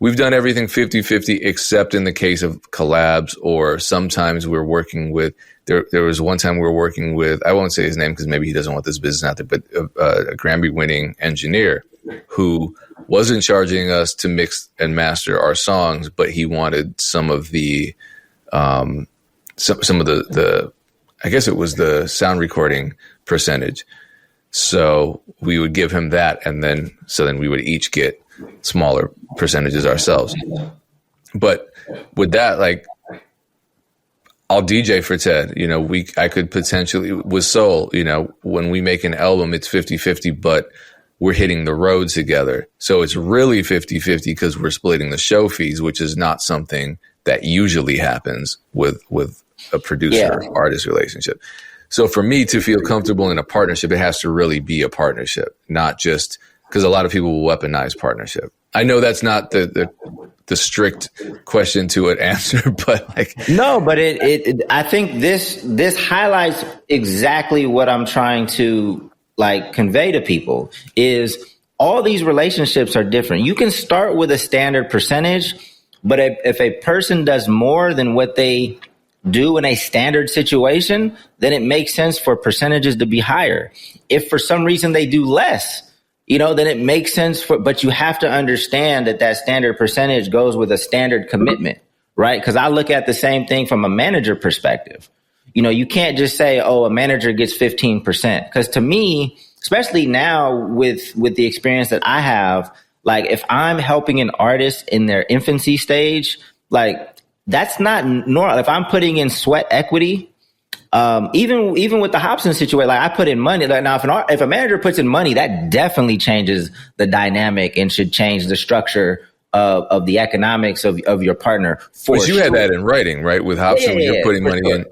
We've done everything 50-50 except in the case of collabs, or sometimes we're working with, there was one time we were working with, I won't say his name because maybe he doesn't want this business out there, but a Grammy-winning engineer who wasn't charging us to mix and master our songs, but he wanted some of the, some of the, I guess it was the sound recording percentage. So we would give him that, and then we would each get smaller percentages ourselves. But with that, like, I'll DJ for Ted. I could potentially, with Soul, when we make an album, it's 50-50, but we're hitting the road together. So it's really 50-50 because we're splitting the show fees, which is not something that usually happens with a producer-artist relationship. So for me to feel comfortable in a partnership, it has to really be a partnership, not just because a lot of people will weaponize partnership. I know that's not the strict question to it answer, but no, but I think this highlights exactly what I'm trying to convey to people is all these relationships are different. You can start with a standard percentage, but if a person does more than what they do in a standard situation, then it makes sense for percentages to be higher. If for some reason they do less, then it makes sense but you have to understand that standard percentage goes with a standard commitment, right? Because I look at the same thing from a manager perspective. You can't just say, oh, a manager gets 15%. Because to me, especially now with the experience that I have, like if I'm helping an artist in their infancy stage, like that's not normal. If I'm putting in sweat equity, even with the Hobson situation, like I put in money. Like now, if a manager puts in money, that definitely changes the dynamic and should change the structure of the economics of your partner. But you had that in writing, right? With Hobson, when you're putting money in.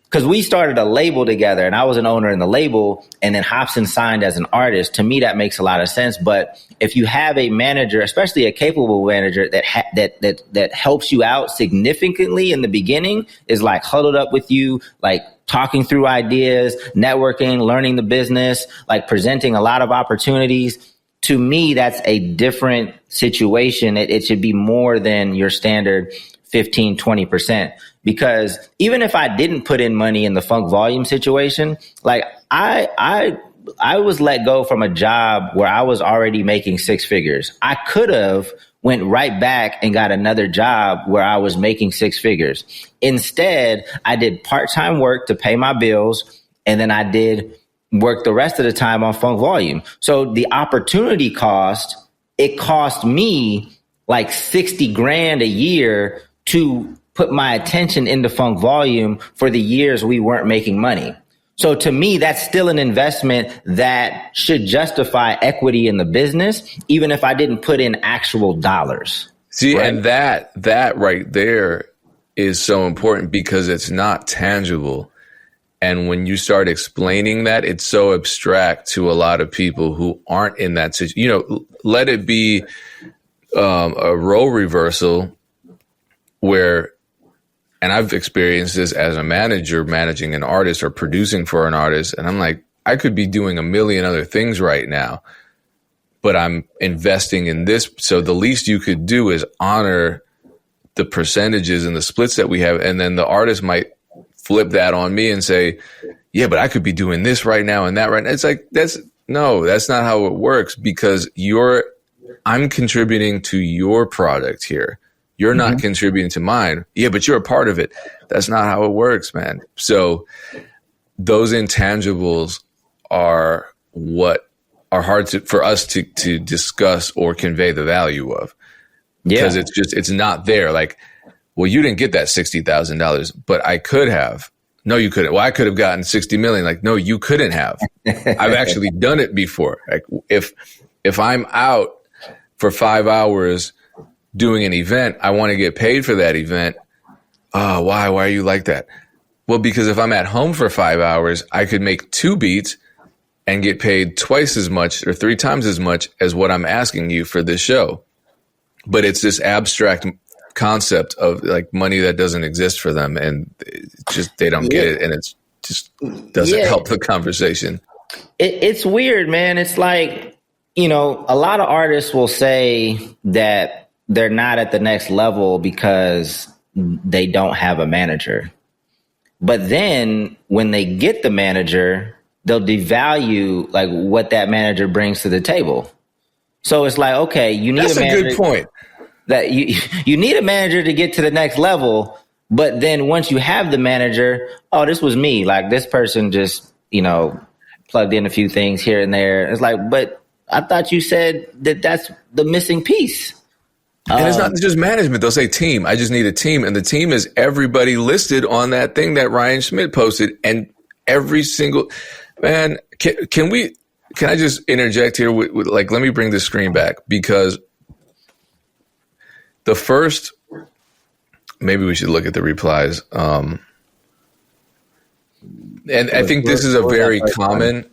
Because we started a label together and I was an owner in the label, and then Hobson signed as an artist. To me, that makes a lot of sense. But if you have a manager, especially a capable manager that helps you out significantly in the beginning, is like huddled up with you, like talking through ideas, networking, learning the business, like presenting a lot of opportunities. To me, that's a different situation. It should be more than your standard 15, 20%. Because even if I didn't put in money in the Funk Volume situation, like I was let go from a job where I was already making six figures. I could have went right back and got another job where I was making six figures. Instead, I did part-time work to pay my bills, and then I did work the rest of the time on Funk Volume. So the opportunity cost, it cost me like 60 grand a year to put my attention into Funk Volume for the years we weren't making money. So to me, that's still an investment that should justify equity in the business, even if I didn't put in actual dollars. See, right? And that right there is so important because it's not tangible. And when you start explaining that, it's so abstract to a lot of people who aren't in that situation. You know, let it be a role reversal where, and I've experienced this as a manager, managing an artist or producing for an artist. And I'm like, I could be doing a million other things right now, but I'm investing in this. So the least you could do is honor the percentages and the splits that we have. And then the artist might flip that on me and say, yeah, but I could be doing this right now and that right now. It's like, that's not how it works, because I'm contributing to your product here. You're not contributing to mine. Yeah, but you're a part of it. That's not how it works, man. So those intangibles are what are hard for us to discuss or convey the value of. Because it's not there. Like, well, you didn't get that $60,000, but I could have. No, you couldn't. Well, I could have gotten 60 million. Like, no, you couldn't have. I've actually done it before. Like, if I'm out for 5 hours doing an event, I want to get paid for that event. Oh, why? Why are you like that? Well, because if I'm at home for 5 hours, I could make 2 beats and get paid twice as much or 3 times as much as what I'm asking you for this show. But it's this abstract concept of like money that doesn't exist for them, and they don't get it, and it's just doesn't help the conversation. It's weird, man. It's like, you know, a lot of artists will say that they're not at the next level because they don't have a manager. But then when they get the manager, they'll devalue like what that manager brings to the table. So it's like, okay, you need a manager. That's a good point. That you need a manager to get to the next level. But then once you have the manager, oh, this was me. Like this person just, you know, plugged in a few things here and there. It's like, but I thought you said that that's the missing piece. And it's not just management. They'll say team. I just need a team. And the team is everybody listed on that thing that Ryan Schmidt posted. And every single, man, can I just interject here with like, let me bring the screen back, because the first, maybe we should look at the replies. And I think this is a very common,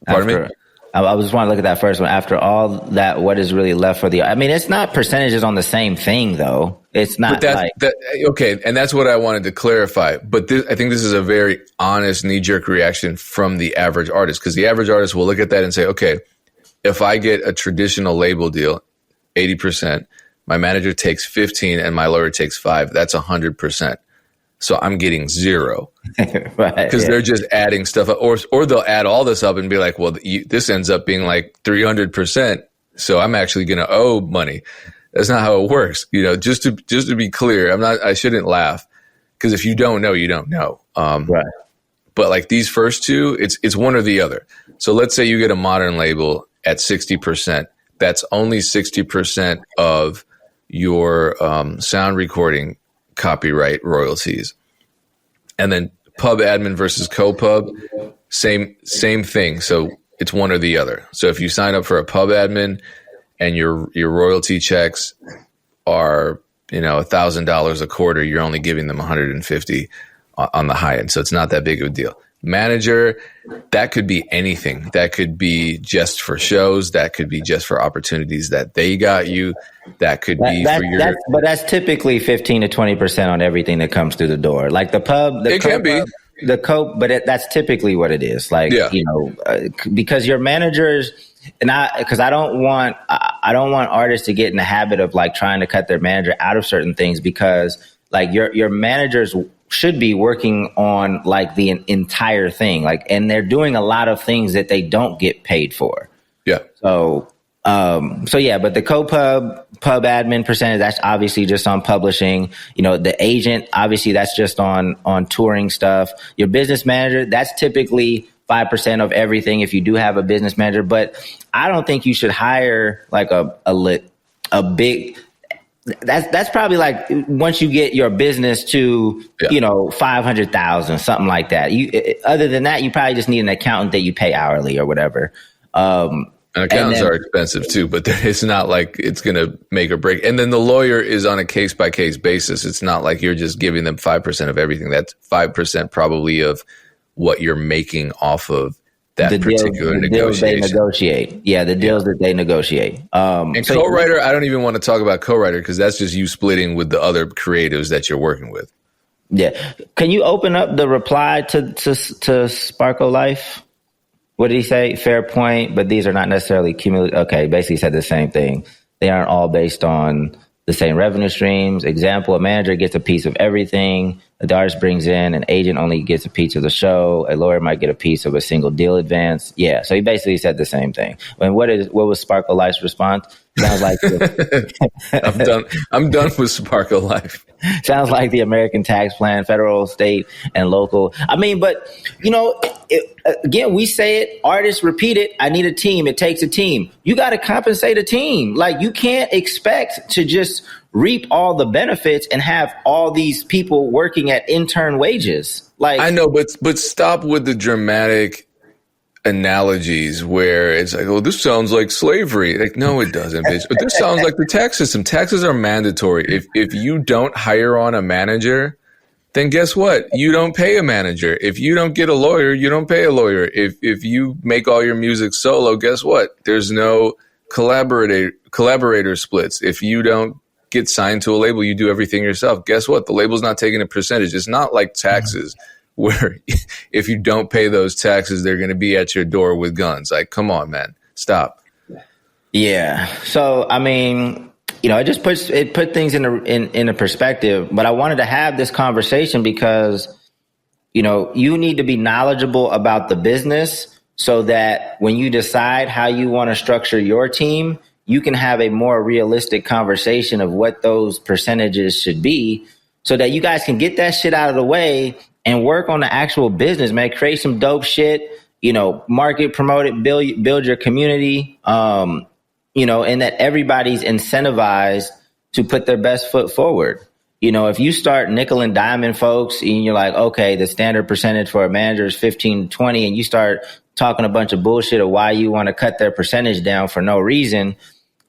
pardon me? I just want to look at that first one. After all that, what is really left for the? I mean, it's not percentages on the same thing, though. It's not okay, and that's what I wanted to clarify. But I think this is a very honest, knee-jerk reaction from the average artist, because the average artist will look at that and say, okay, if I get a traditional label deal, 80%, my manager takes 15, and my lawyer takes 5. That's 100%. So I'm getting 0, right? Because they're just adding stuff up, or they'll add all this up and be like, well, this ends up being like 300%. So I'm actually going to owe money. That's not how it works. You know, just to be clear, I shouldn't laugh, because if you don't know, you don't know. Right. But like these first two, it's one or the other. So let's say you get a modern label at 60%. That's only 60% of your sound recording copyright royalties. And then pub admin versus co-pub, same thing. So it's one or the other. So if you sign up for a pub admin and your royalty checks are, $1,000 a quarter, you're only giving them $150 on the high end. So it's not that big of a deal. Manager, that could be anything. That could be just for shows. That could be just for opportunities that they got you. That could be for your. But that's typically 15 to 20% on everything that comes through the door. Like the pub, it can be the cope, but that's typically what it is. Like because your managers because I don't want artists to get in the habit of like trying to cut their manager out of certain things, because like your managers should be working on like the entire thing, like, and they're doing a lot of things that they don't get paid for. Yeah. So yeah, but the pub admin percentage, that's obviously just on publishing. The agent, obviously that's just on touring stuff. Your business manager, that's typically 5% of everything if you do have a business manager. But I don't think you should hire like a big. That's probably like once you get your business to 500,000, something like that. Other than that, you probably just need an accountant that you pay hourly or whatever. And accountants are expensive too, but it's not like it's going to make or break. And then the lawyer is on a case by case basis. It's not like you're just giving them 5% of everything. That's 5% probably of what you're making off of that particular negotiation. Deals they negotiate. Yeah, the deals that they negotiate. And so co-writer, I don't even want to talk about co-writer because that's just you splitting with the other creatives that you're working with. Yeah. Can you open up the reply to Sparkle Life? What did he say? Fair point, but these are not necessarily cumulative. Okay, basically said the same thing. They aren't all based on the same revenue streams. Example, a manager gets a piece of everything. The artist brings in, an agent only gets a piece of the show. A lawyer might get a piece of a single deal advance. Yeah, so he basically said the same thing. And what was Sparkle Life's response? Sounds like I'm done with Sparkle Life. Sounds like the American tax plan, federal, state, and local. I mean, but again, we say it, artists repeat it. I need a team. It takes a team. You got to compensate a team. Like, you can't expect to just reap all the benefits and have all these people working at intern wages. Like, I know, but stop with the dramatic analogies where it's like, oh, this sounds like slavery. Like, no, it doesn't, bitch. But this sounds like the tax system. Taxes are mandatory. If you don't hire on a manager, then guess what? You don't pay a manager. If you don't get a lawyer, you don't pay a lawyer. If you make all your music solo, guess what? There's no collaborator splits. If you don't get signed to a label, you do everything yourself. Guess what? The label's not taking a percentage. It's not like taxes where if you don't pay those taxes, they're going to be at your door with guns. Like, come on, man, stop. Yeah. So, I mean, it put things in a perspective, but I wanted to have this conversation because, you need to be knowledgeable about the business so that when you decide how you want to structure your team, you can have a more realistic conversation of what those percentages should be so that you guys can get that shit out of the way and work on the actual business, man. Create some dope shit, market, promote it, build your community, and that everybody's incentivized to put their best foot forward. If you start nickel and diming folks and you're like, okay, the standard percentage for a manager is 15 to 20, and you start talking a bunch of bullshit of why you want to cut their percentage down for no reason,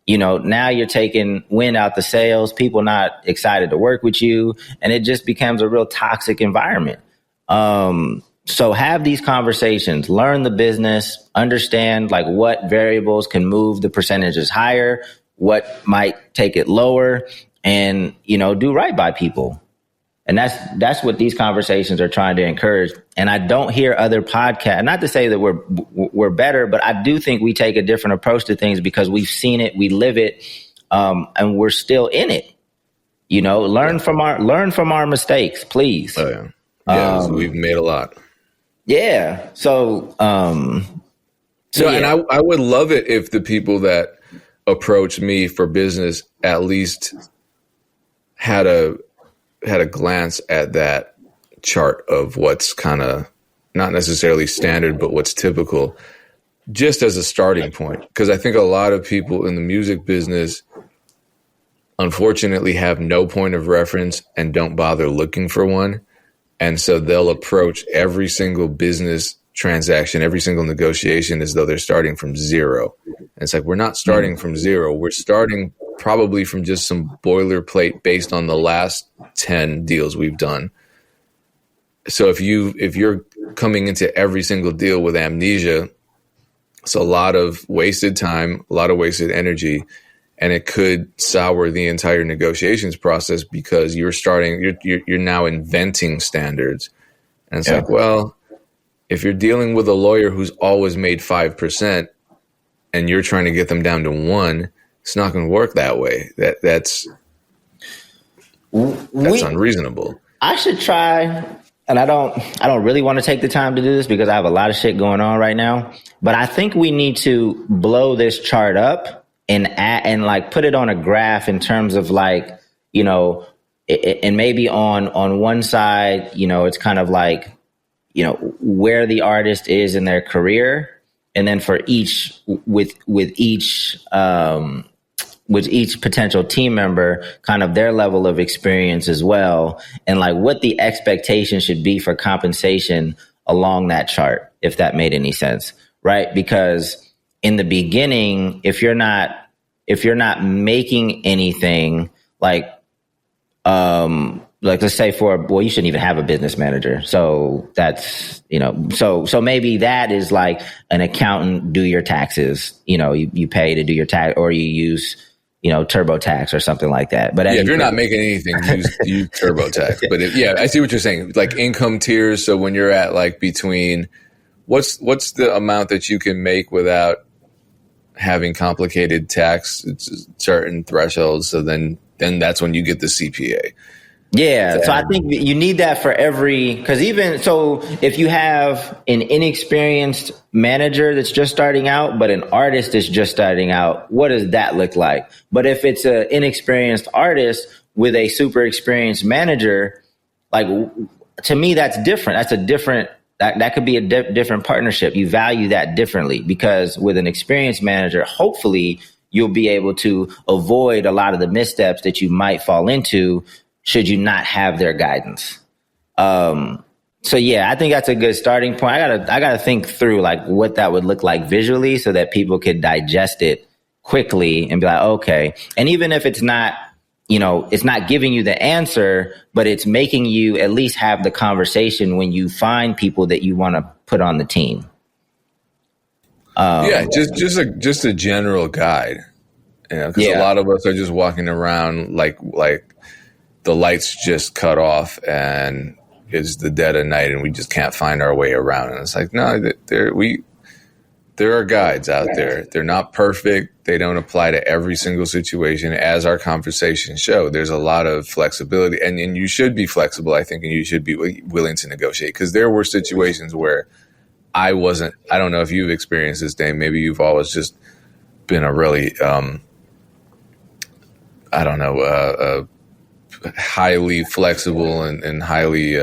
now you're taking wind out the sails, people not excited to work with you, and it just becomes a real toxic environment. So have these conversations, learn the business, understand like what variables can move the percentages higher, what might take it lower, and, do right by people. And that's what these conversations are trying to encourage. And I don't hear other podcasts, not to say that we're better, but I do think we take a different approach to things because we've seen it, we live it, and we're still in it. Learn from our mistakes, please. Oh, yeah. We've made a lot. Yeah. So, and I would love it if the people that approach me for business at least had a glance at that chart of what's kind of not necessarily standard, but what's typical, just as a starting point. Because I think a lot of people in the music business, unfortunately, have no point of reference and don't bother looking for one. And so they'll approach every single business transaction, every single negotiation as though they're starting from zero. And it's like, we're not starting from zero. We're starting probably from just some boilerplate based on the last 10 deals we've done. So if you're coming into every single deal with amnesia, it's a lot of wasted time, a lot of wasted energy, and it could sour the entire negotiations process because you're now inventing standards. And it's like, well, if you're dealing with a lawyer who's always made 5% and you're trying to get them down to 1%, it's not going to work that way. That's unreasonable. I should try, and I don't really want to take the time to do this because I have a lot of shit going on right now, but I think we need to blow this chart up and like put it on a graph in terms of like, you know, and maybe on one side, you know, it's kind of like, you know, where the artist is in their career. And then for each, with each potential team member, kind of their level of experience as well. And like what the expectation should be for compensation along that chart, if that made any sense. Right. Because in the beginning, if you're not making anything like let's say you shouldn't even have a business manager. So that's, you know, so maybe that is like an accountant, do your taxes, you know, you pay to do your tax, or you use, you know, TurboTax or something like that. But if you're not making anything, use TurboTax. But I see what you're saying. Like income tiers. So when you're at like between, what's the amount that you can make without having complicated tax, it's certain thresholds. So then that's when you get the CPA. Yeah. So I think you need that for because even so, if you have an inexperienced manager that's just starting out, but an artist is just starting out, what does that look like? But if it's an inexperienced artist with a super experienced manager, like to me, that's different. That's a different, that could be a different partnership. You value that differently because with an experienced manager, hopefully you'll be able to avoid a lot of the missteps that you might fall into should you not have their guidance. So yeah, I think that's a good starting point. I gotta think through like what that would look like visually so that people could digest it quickly and be like, okay. And even if it's not, you know, it's not giving you the answer, but it's making you at least have the conversation when you find people that you want to put on the team. Just a general guide, you know, because a lot of us are just walking around like the lights just cut off and it's the dead of night and we just can't find our way around. And it's like, no, there are guides out there. They're not perfect. They don't apply to every single situation. As our conversations show, there's a lot of flexibility and you should be flexible, I think, and you should be willing to negotiate because there were situations where I don't know if you've experienced this, Dame. Maybe you've always just been a really, highly flexible and highly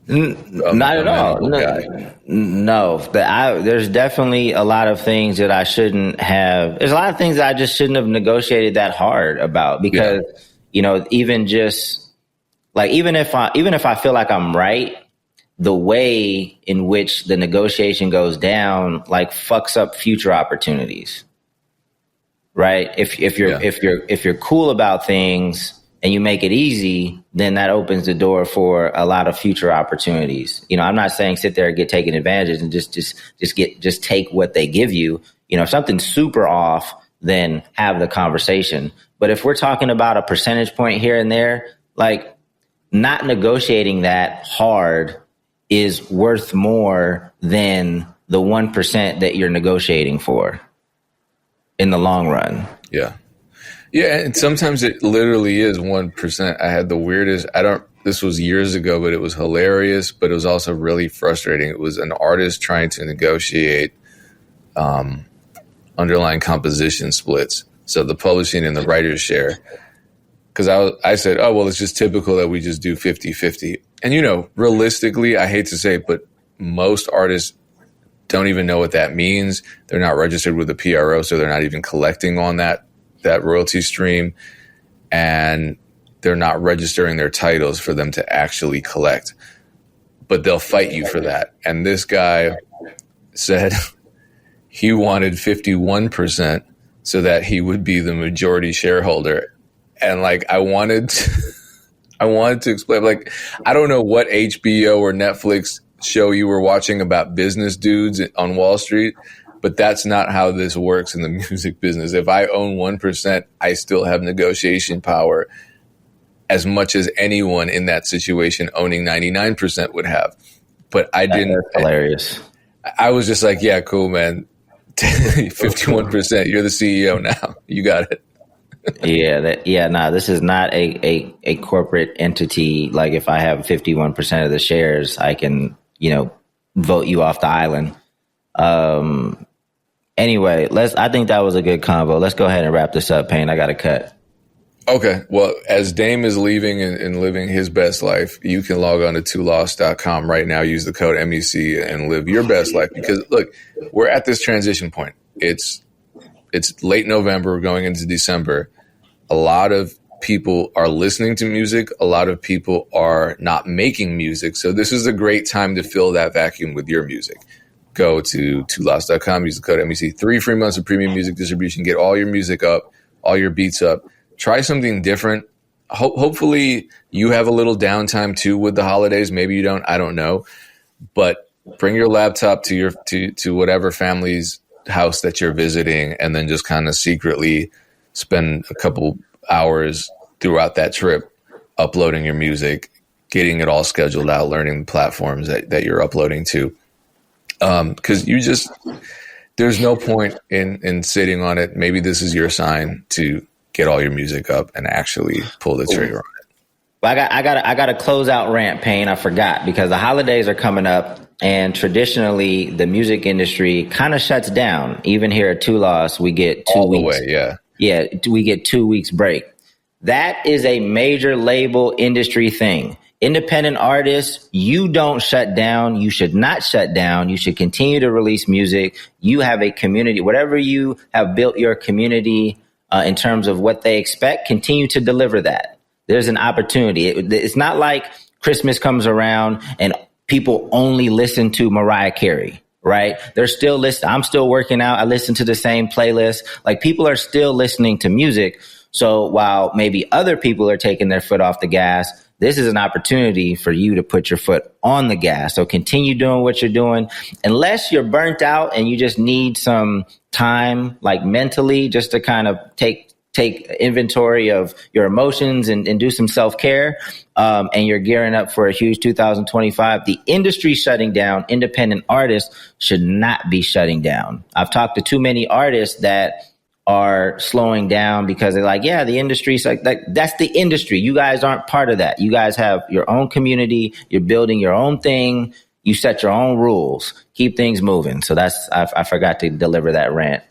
not at all. No. There's definitely a lot of things that I shouldn't have. There's a lot of things that I just shouldn't have negotiated that hard about because, you know, even just like even if I feel like I'm right, the way in which the negotiation goes down like fucks up future opportunities. Right? If you're cool about things and you make it easy, then that opens the door for a lot of future opportunities. You know, I'm not saying sit there and get taken advantage and just take what they give you. You know, if something's super off, then have the conversation. But if we're talking about a percentage point here and there, like not negotiating that hard is worth more than the 1% that you're negotiating for in the long run. Yeah. Yeah, and sometimes it literally is 1%. I had the weirdest, this was years ago, but it was hilarious, but it was also really frustrating. It was an artist trying to negotiate underlying composition splits. So the publishing and the writer's share. because I said, oh, well, it's just typical that we just do 50-50. And, realistically, I hate to say it, but most artists don't even know what that means. They're not registered with the PRO, so they're not even collecting on that royalty stream. And they're not registering their titles for them to actually collect. But they'll fight you for that. And this guy said he wanted 51% so that he would be the majority shareholder. And I wanted to explain, I don't know what HBO or Netflix show you were watching about business dudes on Wall Street, but that's not how this works in the music business. If I own 1%, I still have negotiation power as much as anyone in that situation owning 99% would have. But I didn't. That's hilarious. I was just like, yeah, cool, man. 51%. You're the CEO now. You got it. This is not a corporate entity. Like if I have 51% of the shares, I can, vote you off the island. Anyway, I think that was a good combo. Let's go ahead and wrap this up, Payne. I got to cut. Okay. Well, as Dame is leaving and living his best life, you can log on to tolost.com right now, use the code MEC and live your best life. Because look, we're at this transition point. It's late November, going into December. A lot of people are listening to music. A lot of people are not making music. So this is a great time to fill that vacuum with your music. Go to tolost.com, use the code MEC, 3 free months of premium music distribution, get all your music up, all your beats up. Try something different. Hopefully you have a little downtime too with the holidays. Maybe you don't. I don't know. But bring your laptop to whatever family's house that you're visiting, and then just kind of secretly spend a couple hours throughout that trip uploading your music, getting it all scheduled out, learning the platforms that you're uploading to. Because there's no point in sitting on it. Maybe this is your sign to get all your music up and actually pull the trigger on it. Well, I got a closeout rant, Payne. I forgot, because the holidays are coming up, and traditionally the music industry kind of shuts down. Even here at Two Lost, we get 2 weeks. Yeah, we get 2 weeks break. That is a major label industry thing. Independent artists, you don't shut down. You should not shut down. You should continue to release music. You have a community. Whatever you have built your community in terms of what they expect, continue to deliver that. There's an opportunity. It's not like Christmas comes around and people only listen to Mariah Carey, right? They're still listening. I'm still working out. I listen to the same playlist. Like, people are still listening to music. So while maybe other people are taking their foot off the gas, this is an opportunity for you to put your foot on the gas. So continue doing what you're doing. Unless you're burnt out and you just need some time, like mentally, just to kind of take inventory of your emotions and do some self-care, and you're gearing up for a huge 2025. The industry shutting down. Independent artists should not be shutting down. I've talked to too many artists that are slowing down because they're like, yeah, the industry's like that's the industry. You guys aren't part of that. You guys have your own community. You're building your own thing. You set your own rules. Keep things moving. So I forgot to deliver that rant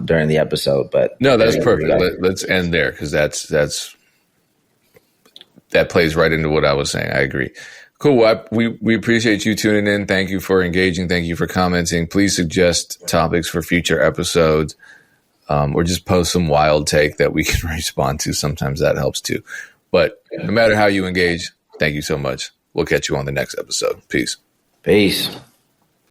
during the episode, but no, that's perfect. Let's end there, because that plays right into what I was saying. I agree. Cool. We appreciate you tuning in. Thank you for engaging. Thank you for commenting. Please suggest topics for future episodes. Or just post some wild take that we can respond to. Sometimes that helps too. But no matter how you engage, thank you so much. We'll catch you on the next episode. Peace. Peace.